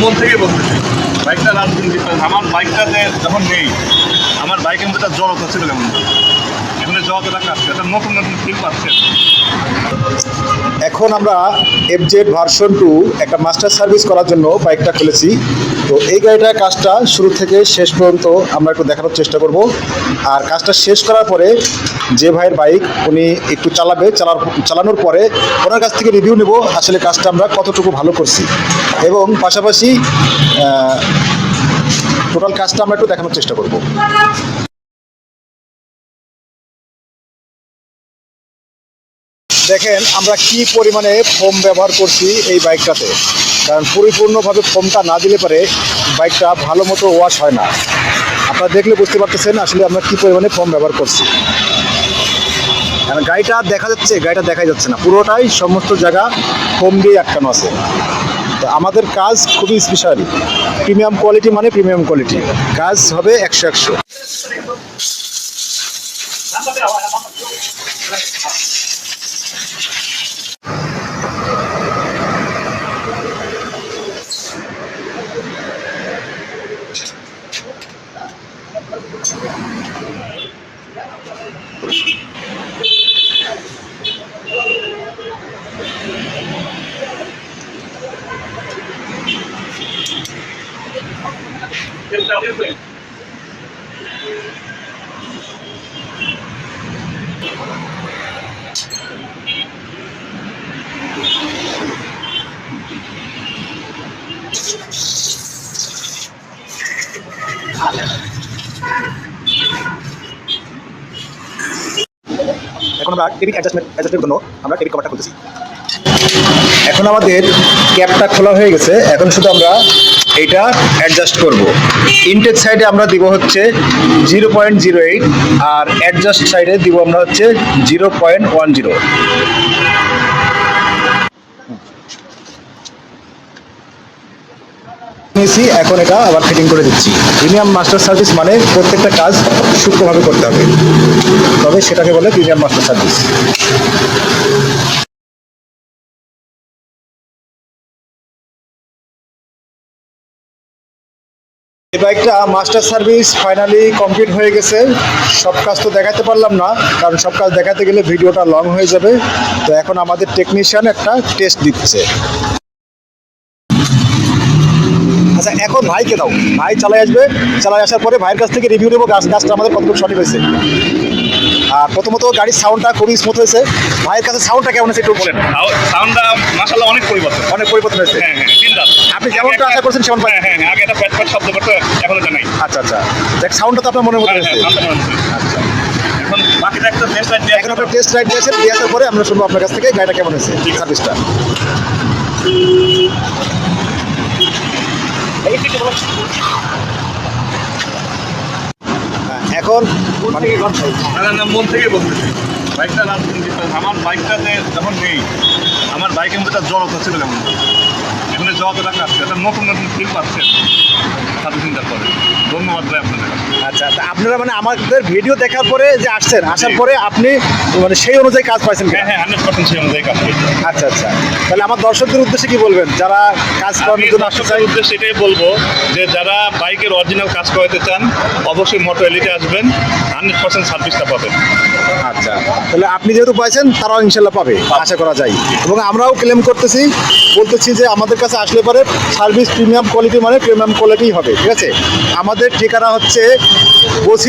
মন থেকে বলতেছি বাইকটা রাজনীতি আমার বাইকটাতে যখন নেই আমার বাইকের মধ্যে একটা জড়তা ছিল কেমন এখানে জড়তাটা কাটছে একটা নতুন নতুন ফিল পাচ্ছে। এখন আমরা এফজেড ভার্সন 2 একটা মাস্টার সার্ভিস করার জন্য বাইকটা খুলেছি। তো এই গাড়িটার কাজটা শুরু থেকে শেষ পর্যন্ত আমরা একটু দেখানোর চেষ্টা করব। আর কাজটা শেষ করার পরে যে ভাইয়ের বাইক উনি একটু চালানোর পরে ওনার কাছ থেকে রিভিউ নেব আসলে কাজটা আমরা কতটুকু ভালো করছি, এবং পাশাপাশি টোটাল কাজটা আমরা একটু দেখানোর চেষ্টা করব। দেখেন আমরা কি পরিমাণে ফোম ব্যবহার করছি এই বাইকটাতে, কারণ পরিপূর্ণভাবে ফোমটা না দিলে পরে বাইকটা ভালো মতো ওয়াশ হয় না। আপনারা দেখলে বুঝতে পারতেছেন আসলে আমরা কি পরিমাণে ফোম ব্যবহার করছি। গাড়িটা দেখা যাচ্ছে, গাড়িটা দেখাই যাচ্ছে না, পুরোটাই সমস্ত জায়গা ফোম দিয়ে আটকানো আছে। তো আমাদের কাজ খুবই স্পেশাল, প্রিমিয়াম কোয়ালিটি মানে প্রিমিয়াম কোয়ালিটি, কাজ হবে 100-100। এখন আমরা টিভি অ্যাডজাস্টমেন্টের জন্য আমরা টিভি কভারটা খুলতেছি। এখন আমাদের ক্যাপটা খোলা হয়ে গেছে, এখন শুধু আমরা এইটা অ্যাডজাস্ট করব। ইনটেক সাইডে আমরা দিব হচ্ছে 0.08 আর অ্যাডজাস্ট সাইডে দিব আমরা হচ্ছে 0.10। এখন এটা আবার ফিটিং করে দিচ্ছি। প্রিমিয়াম মাস্টার সার্ভিস মানে প্রত্যেকটা কাজ সূক্ষ্মভাবে করতে হবে, তবে সেটাকে বলে প্রিমিয়াম মাস্টার সার্ভিস। এই বাইকটা মাস্টার সার্ভিস ফাইনালি কমপ্লিট হয়ে গেছে। সব কাজ তো দেখাতে পারলাম না, কারণ সব কাজ দেখাতে গেলে ভিডিওটা লং হয়ে যাবে। তো এখন আমাদের টেকনিশিয়ান একটা টেস্ট দিচ্ছে। আচ্ছা, এখন ভাইকে দাও, ভাই চালাই আসবে, চালাই আসার পরে ভাইয়ের কাছ থেকে রিভিউ নেবো গাছটা আমাদের কতটুকু সঠিক হয়েছে। আর প্রথমত গাড়ির সাউন্ডটা খুবই স্মুথ হয়েছে। ভাইয়ের কাছে সাউন্ডটা কেমন আছে একটু বলেন। সাউন্ডটা মাশাআল্লাহ অনেক পরিবর্তন হয়েছে। হ্যাঁ হ্যাঁ, চিন্তার আপনি যেমনটা আশা করছেন সেমন পাই। হ্যাঁ হ্যাঁ, আগে একটা প্যাট প্যাট শব্দ করতে, এখন এটা নাই। আচ্ছা আচ্ছা, দেখ সাউন্ডটা তো আপনার মনের মধ্যে হয়েছে। আচ্ছা, এখন বাকিটা একটা টেস্ট রাইড দিয়ে এখন আপনার টেস্ট রাইড দিয়েছেন, দিয়ে আসার পরে আমরা শুনবো আপনার কাছ থেকে গাড়িটা কেমন হয়েছে, সার্ভিসটা। এখন মন থেকে বলতেছি বাইকটা রাজনীতি আমার বাইকটাতে যখন নেই আমার বাইকের মধ্যে একটা জড়তা ছিল কেমন এখানে জড়তাটা কাটছে একটা নতুন নতুন ফিল পাচ্ছে সার্ভিসিংটার পরে। ধন্যবাদ ভাই আপনাদের। আচ্ছা, তা আপনারা মানে আমাদের ভিডিও দেখার পরে যে আসছেন, আসার পরে আপনি মানে সেই অনুযায়ী কাজ পাইছেন? হ্যাঁ হ্যাঁ, 100% সেই অনুযায়ী কাজ করছে। আচ্ছা আচ্ছা, তাহলে আমার দর্শকদের উদ্দেশ্যে কি বলবেন যারা কাজ করানোর জন্য আসতে চাই? উদ্দেশ্যে এটাই বলবো যে যারা বাইকের অরিজিনাল কাজ করাতে চান অবশ্যই মোটো এলিটে আসবেন, 100% সার্ভিসটা পাবেন। আচ্ছা, তাহলে আপনি যেহেতু পাইছেন তারাও ইনশাল্লাহ পাবে আশা করা যায়, এবং আমরাও ক্লেম করতেছি, বলতেছি যে আমাদের কাছে আসলে পরে সার্ভিস প্রিমিয়াম কোয়ালিটি মানে প্রিমিয়াম কোয়ালিটি হবে। ঠিক আছে, আমাদের ঠিকানা হচ্ছে বসিলা।